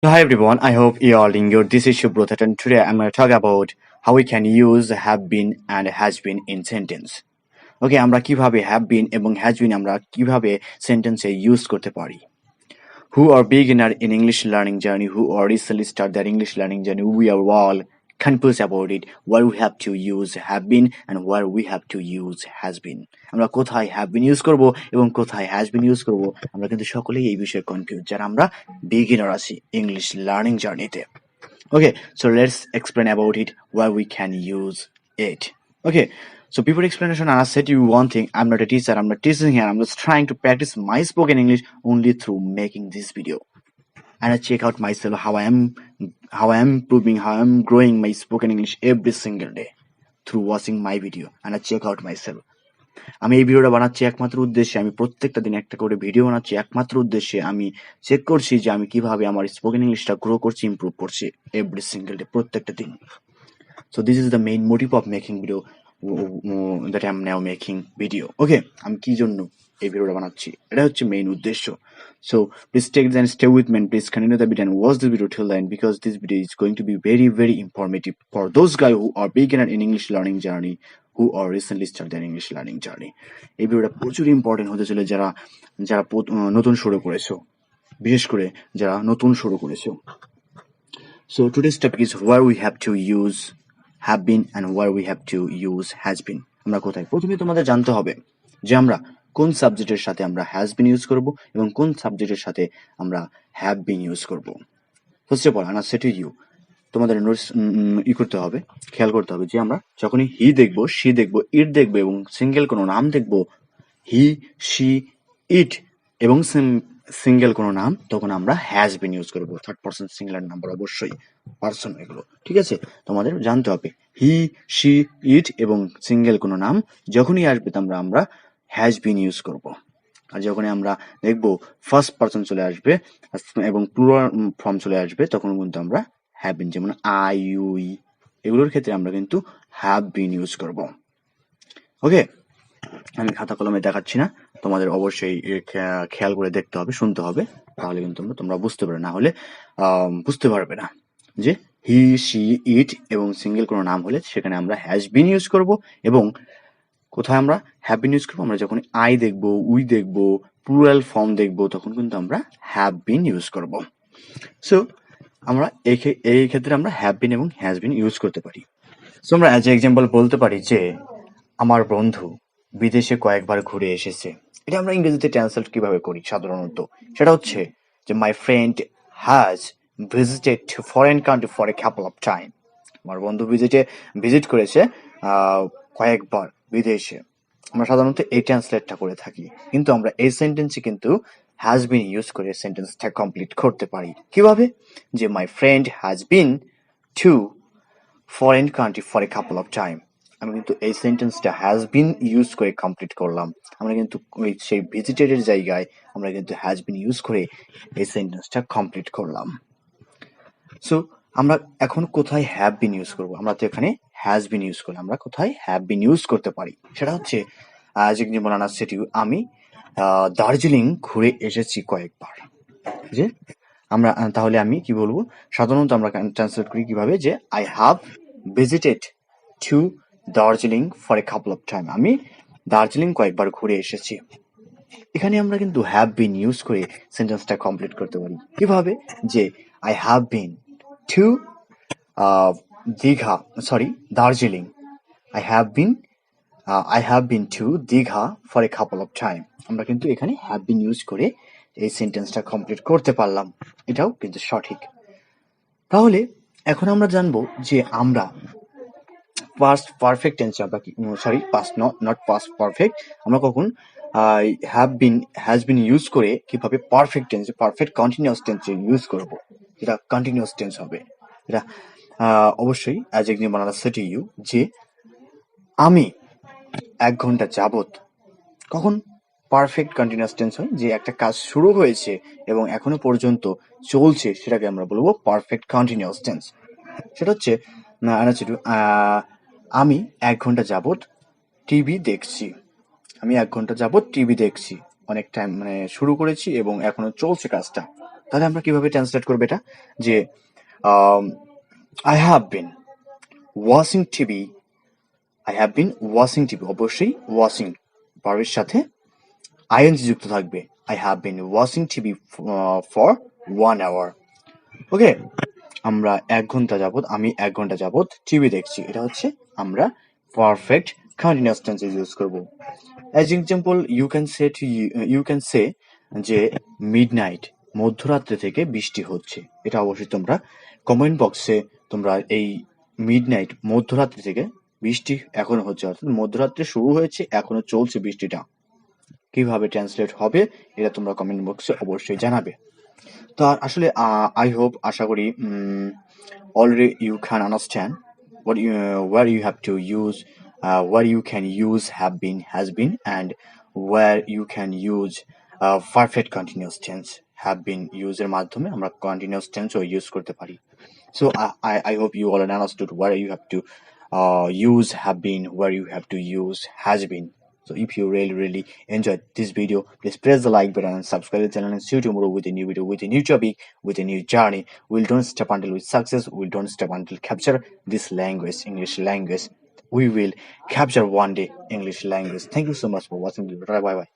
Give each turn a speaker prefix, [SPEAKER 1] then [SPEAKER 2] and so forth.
[SPEAKER 1] So hi everyone, I hope you are doing good. This is Shubhrot and today I'm going to talk about how we can use have been and has been in sentence. Okay, আমরা কিভাবে have been এবং has been আমরা কিভাবে সেন্টেন্সে use করতে পারি. Who are beginner in English learning journey, who are recently start their English learning journey, we are all confused about it, where we have to use have been and where we have to use has been. আমরা কোথায় have been use করব এবং কোথায় has been use করব আমরা কিন্তু সকলেই এই বিষয়ে কনফিউজ যারা আমরা বিগিনার আছি ইংলিশ লার্নিং জার্নিতে. Okay, so let's explain about it where we can use it. Okay, so before explanation, I said you one thing. I'm not a teacher. I'm not teaching here. I'm just trying to practice my spoken English only through making this video. And I check out myself how I am improving, how I'm growing my spoken English every single day through watching my video. And I check out myself. আমি এই ভিডিওটা বানাচ্ছি একমাত্র উদ্দেশ্যে, আমি প্রত্যেকটা দিন একটা করে ভিডিও বানাচ্ছি একমাত্র উদ্দেশ্যে আমি চেক করছি যে আমি কিভাবে আমার স্পোকেন ইংলিশটা গ্রো করছি, ইমপ্রুভ করছি এভরি সিঙ্গেল ডে, প্রত্যেকটা দিন. So this is the main motive of making video that I am now making video. Okay, আমি কি জন্য এই ভিডিওটা বানাচ্ছি এটা হচ্ছে মেইন উদ্দেশ্য. So please take and stay with me and please continue the video and watch the video till the end because this video is going to be very informative for those guys who are beginner in English learning journey, who are recently start their English learning journey. এই ভিডিওটা প্রচুর important হতে চলে যারা যারা নতুন শুরু করেছো, বিশেষ করে যারা নতুন শুরু করেছো. So today's topic is where we have to use have been and where we have to use has been. আমরা কোথায়, প্রথমে তোমাদের জানতে হবে যে আমরা কোন সাবজেক্টের সাথে আমরা হ্যাজ বিন ইউজ করব এবং কোন সাবজেক্টের সাথে আমরা হ্যাভ বিন ইউজ করব. First of all I say to you, তোমাদের করতে হবে, খেয়াল করতে হবে যে আমরা যখনই হি দেখবো, শি দেখবো, ইট দেখবো এবং সিঙ্গেল কোনো নাম দেখবো, হি, শি, ইট এবং সিঙ্গেল কোনো নাম, তখন আমরা হ্যাজ বিন ইউজ করবো. থার্ড পারসন সিঙ্গুলার নাম্বার অবশ্যই, পারসন এগুলো, ঠিক আছে? তোমাদের জানতে হবে হি, শি, ইট এবং সিঙ্গেল কোনো নাম যখনই আসবে আমরা হ্যাজ বিন ইউজ করব. আর যখনই আমরা দেখবো ফার্স্ট পারসন চলে আসবে এবং প্লুরাল ফর্ম চলে আসবে তখন কিন্তু আমরা হ্যাভ বিন, যেমন আই, ইউ, এগুলোর ক্ষেত্রে আমরা কিন্তু হ্যাভ বিন ইউজ করব. ওকে, আমি খাতা কলমে দেখাচ্ছি না, তোমাদের অবশ্যই খেয়াল করে দেখতে হবে, শুনতে হবে, তাহলে কিন্তু তোমরা বুঝতে পারবে, না হলে বুঝতে পারবে না যে হি, শি, ইট এবং সিঙ্গেল কোনো নাম হলে সেখানে আমরা হ্যাজ বিন ইউজ করব এবং কোথায় আমরা হ্যাভ বিন ইউজ করবো, আমরা যখন আই দেখবো, উই দেখবো, প্লুরাল ফর্ম দেখবো তখন কিন্তু আমরা হ্যাভ বিন ইউজ করব. সো আমরা এই ক্ষেত্রে আমরা হ্যাভ বিন এবং হ্যাজ বিন ইউজ করতে পারি. সো আমরা অ্যাজ এক্সাম্পল বলতে পারি যে আমার বন্ধু বিদেশে কয়েকবার ঘুরে এসেছে. এটা আমরা ইংরেজিতে ট্রান্সলেট কিভাবে করি সাধারণত, সেটা হচ্ছে যে my friend has visited foreign country for a couple of time. আমার বন্ধু ভিজিট করেছে কয়েকবার বিদেশে. আমরা সাধারণত এই ট্রান্সলেটটা করে থাকি, কিন্তু আমরা এই সেন্টেন্সে কিন্তু হ্যাজ বিন ইউজ করে সেন্টেন্সটা কমপ্লিট করতে পারি. কিভাবে? যে my friend has been to foreign country for a couple of time, আমি কিন্তু এই সেন্টেন্সটা হ্যাজ বিন ইউজ করে কমপ্লিট করলাম. আমরা কিন্তু সেই ভিজিটেডের জায়গায় আমরা কিন্তু হ্যাজ বিন ইউজ করে এই সেন্টেন্সটা কমপ্লিট করলাম. সো আমরা এখন কোথায় হ্যাভ বিন ইউজ করবো? আমরা তো এখানে হ্যাজ বিন ইউজ করলাম, আমরা কোথায় হ্যাভ বিন ইউজ করতে পারি সেটা হচ্ছে আমি দার্জিলিং ঘুরে এসেছি কয়েকবার. যে আমরা তাহলে আমি কি বলবো, সাধারণত আমরা ট্রান্সলেট করি কিভাবে, যে I have visited to Darjeeling for a couple of time, আমি দার্জিলিং কয়েকবার ঘুরে এসেছি. এখানে আমরা কিন্তু হ্যাভ বিন ইউজ করে সেন্টেন্সটা কমপ্লিট করতে পারি. কিভাবে? যে I have been to Darjeeling, I have been to Digha for a couple of time. আমরা কিন্তু এখানে have been ইউজ করে এই সেন্টেন্সটা কমপ্লিট করতে পারলাম, এটাও কিন্তু সঠিক. তাহলে এখন আমরা জানবো যে আমরা পাস্ট পারফেক্ট টেন্সে আমরা নট পাস্ট পারফেক্ট, আমরা কখন হ্যাজ বিন ইউজ করে কিভাবে পারফেক্ট টেন্সে, পারফেক্ট কন্টিনিউয়াস টেন্সে ইউজ করব, যেটা কন্টিনিউয়াস টেন্স হবে. এটা অবশ্যই অ্যাজ এক্সাম্পল আমরা সে টু ইউ, যে আমি 1 ঘন্টা যাবত, কখন পারফেক্ট কন্টিনিউয়াস টেন্স হয়, যে একটা কাজ শুরু হয়েছে এবং এখনো পর্যন্ত চলছে, সেটাকে আমরা বলবো পারফেক্ট কন্টিনিউয়াস টেন্স. সেটা হচ্ছে আমি 1 ঘন্টা যাবত টিভি দেখছি. আমি 1 ঘন্টা যাবত টিভি দেখছি, অনেক টাইম শুরু করেছি এবং এখনো চলছে কাজটা. তাহলে আমরা কিভাবে ট্রান্সলেট করবো এটা, যে I have been watching TV, I have been watching TV, অবশ্যই ওয়াচিং ভার্বের সাথে আইএনজি যুক্ত থাকবে। I have been watching TV for 1 hour। ওকে, আমরা 1 ঘন্টা যাবত, আমি 1 ঘন্টা যাবত টিভি দেখছি, এটা হচ্ছে আমরা পারফেক্ট কন্টিনিউয়াস টেন্সে ইউজ করব। As example you can say যে মিডনাইট, মধ্যরাত্রে থেকে বৃষ্টি হচ্ছে। এটা অবশ্যই তোমরা কমেন্ট বক্সে তোমরা এই মিডনাইট, মধ্যরাত্রি থেকে বৃষ্টি এখনো হচ্ছে, অর্থাৎ মধ্যরাত্রে শুরু হয়েছে, এখনো চলছে বৃষ্টিটা, কিভাবে ট্রান্সলেট হবে এটা তোমরা কমেন্ট বক্সে অবশ্যই জানাবে। তো আসলে আশা করি already you can understand what you where you have to use where you can use have been, has been, and where you can use perfect continuous tense have been ইউজের মাধ্যমে আমরা continuous tense ও use করতে পারি। So I hope you all understood where you have to use have been, where you have to use has been. So if you really enjoyed this video, please press the like button and subscribe to the channel, and see you tomorrow with a new video, with a new topic, with a new journey. We'll don't stop until we success. We'll don't stop until capture this language, English language. We will capture one day English language. Thank you so much for watching. Bye bye.